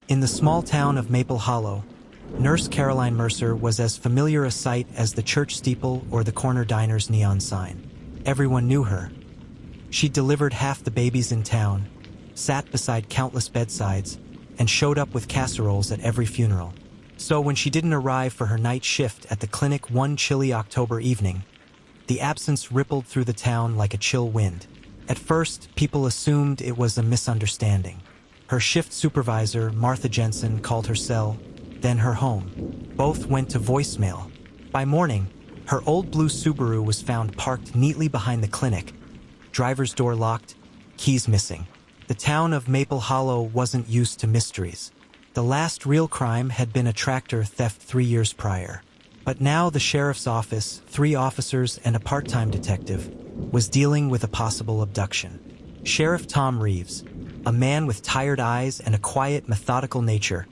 In the small town of Maple Hollow, Nurse Caroline Mercer was as familiar a sight as the church steeple or the corner diner's neon sign. Everyone knew her. She delivered half the babies in town, sat beside countless bedsides, and showed up with casseroles at every funeral. So when she didn't arrive for her night shift at the clinic one chilly October evening, the absence rippled through the town like a chill wind. At first, people assumed it was a misunderstanding. Her shift supervisor, Martha Jensen, called her cell, then her home. Both went to voicemail. By morning, her old blue Subaru was found parked neatly behind the clinic, driver's door locked, keys missing. The town of Maple Hollow wasn't used to mysteries. The last real crime had been a tractor theft 3 years prior. But now the sheriff's office, 3 officers and a part-time detective, was dealing with a possible abduction. Sheriff Tom Reeves, a man with tired eyes and a quiet, methodical nature,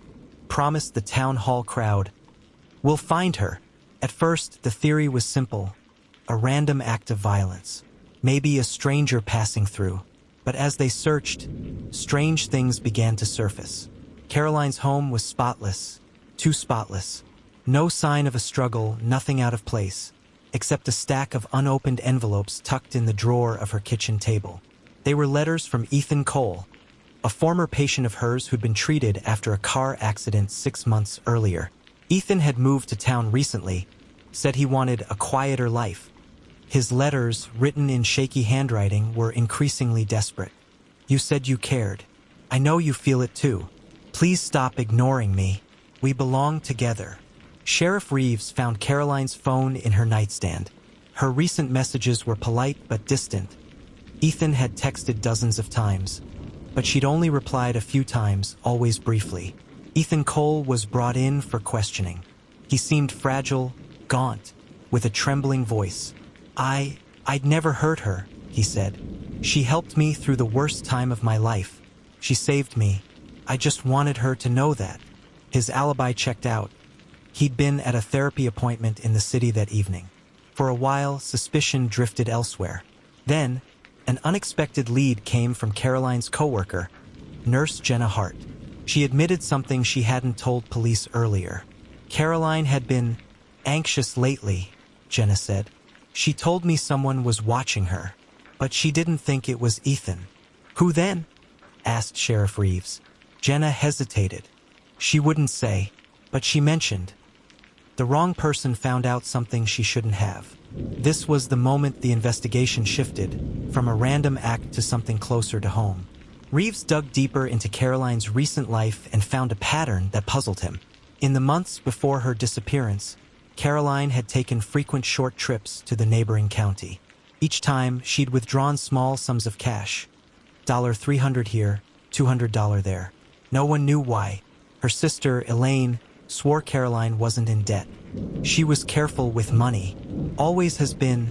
promised the town hall crowd, "We'll find her." At first, the theory was simple: a random act of violence, maybe a stranger passing through. But as they searched, strange things began to surface. Caroline's home was spotless, too spotless. No sign of a struggle, nothing out of place, except a stack of unopened envelopes tucked in the drawer of her kitchen table. They were letters from Ethan Cole, a former patient of hers who'd been treated after a car accident 6 months earlier. Ethan had moved to town recently, said he wanted a quieter life. His letters, written in shaky handwriting, were increasingly desperate. "You said you cared. I know you feel it too. Please stop ignoring me. We belong together." Sheriff Reeves found Caroline's phone in her nightstand. Her recent messages were polite but distant. Ethan had texted dozens of times, but she'd only replied a few times, always briefly. Ethan Cole was brought in for questioning. He seemed fragile, gaunt, with a trembling voice. I'd never hurt her," he said. "She helped me through the worst time of my life. She saved me. I just wanted her to know that." His alibi checked out. He'd been at a therapy appointment in the city that evening. For a while, suspicion drifted elsewhere. Then, an unexpected lead came from Caroline's coworker, Nurse Jenna Hart. She admitted something she hadn't told police earlier. Caroline had been anxious lately, Jenna said. She told me someone was watching her, but she didn't think it was Ethan. "Who then?" asked Sheriff Reeves. Jenna hesitated. She wouldn't say, but she mentioned. The wrong person found out something she shouldn't have. This was the moment the investigation shifted, from a random act to something closer to home. Reeves dug deeper into Caroline's recent life and found a pattern that puzzled him. In the months before her disappearance, Caroline had taken frequent short trips to the neighboring county. Each time, she'd withdrawn small sums of cash. $300 here, $200 there. No one knew why. Her sister, Elaine, swore Caroline wasn't in debt. "She was careful with money. Always has been,"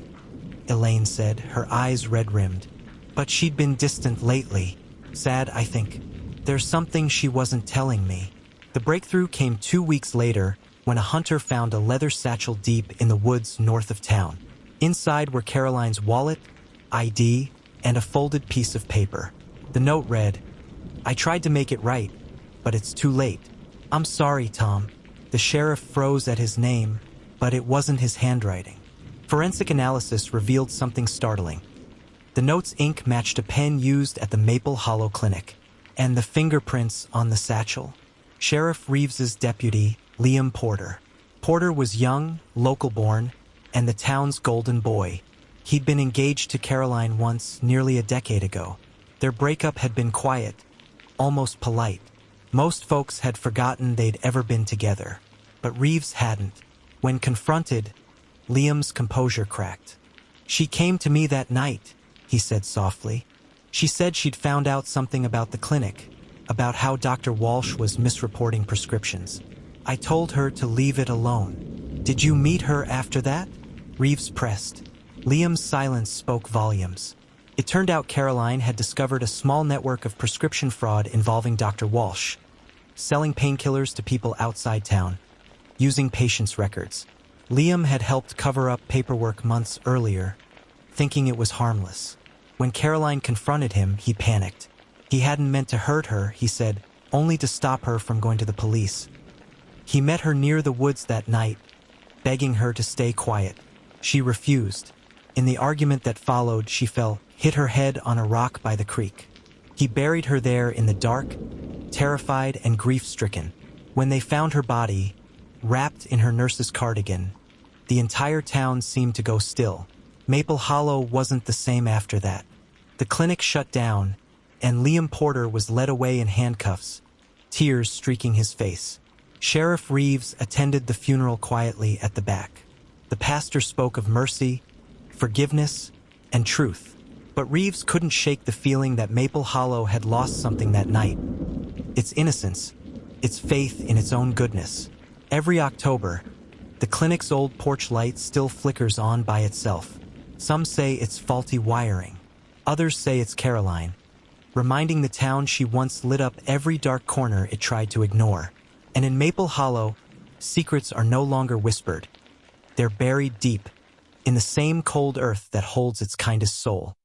Elaine said, her eyes red-rimmed. "But she'd been distant lately. Sad, I think. There's something she wasn't telling me." The breakthrough came 2 weeks later, when a hunter found a leather satchel deep in the woods north of town. Inside were Caroline's wallet, ID, and a folded piece of paper. The note read, "I tried to make it right, but it's too late. I'm sorry, Tom." The sheriff froze at his name, but it wasn't his handwriting. Forensic analysis revealed something startling. The note's ink matched a pen used at the Maple Hollow Clinic, and the fingerprints on the satchel. Sheriff Reeves's deputy, Liam Porter. Porter was young, local-born, and the town's golden boy. He'd been engaged to Caroline once, nearly a decade ago. Their breakup had been quiet, almost polite. Most folks had forgotten they'd ever been together, but Reeves hadn't. When confronted, Liam's composure cracked. "She came to me that night," he said softly. "She said she'd found out something about the clinic, about how Dr. Walsh was misreporting prescriptions. I told her to leave it alone." "Did you meet her after that?" Reeves pressed. Liam's silence spoke volumes. It turned out Caroline had discovered a small network of prescription fraud involving Dr. Walsh, selling painkillers to people outside town, using patients' records. Liam had helped cover up paperwork months earlier, thinking it was harmless. When Caroline confronted him, he panicked. He hadn't meant to hurt her, he said. only to stop her from going to the police. He met her near the woods that night, begging her to stay quiet. She refused. In the argument that followed, she hit her head on a rock by the creek. He buried her there in the dark, terrified and grief-stricken. When they found her body, wrapped in her nurse's cardigan, the entire town seemed to go still. Maple Hollow wasn't the same after that. The clinic shut down, and Liam Porter was led away in handcuffs, tears streaking his face. Sheriff Reeves attended the funeral quietly at the back. The pastor spoke of mercy, forgiveness, and truth. But Reeves couldn't shake the feeling that Maple Hollow had lost something that night. Its innocence, its faith in its own goodness. Every October, the clinic's old porch light still flickers on by itself. Some say it's faulty wiring. Others say it's Caroline, reminding the town she once lit up every dark corner it tried to ignore. And in Maple Hollow, secrets are no longer whispered. They're buried deep, in the same cold earth that holds its kindest soul.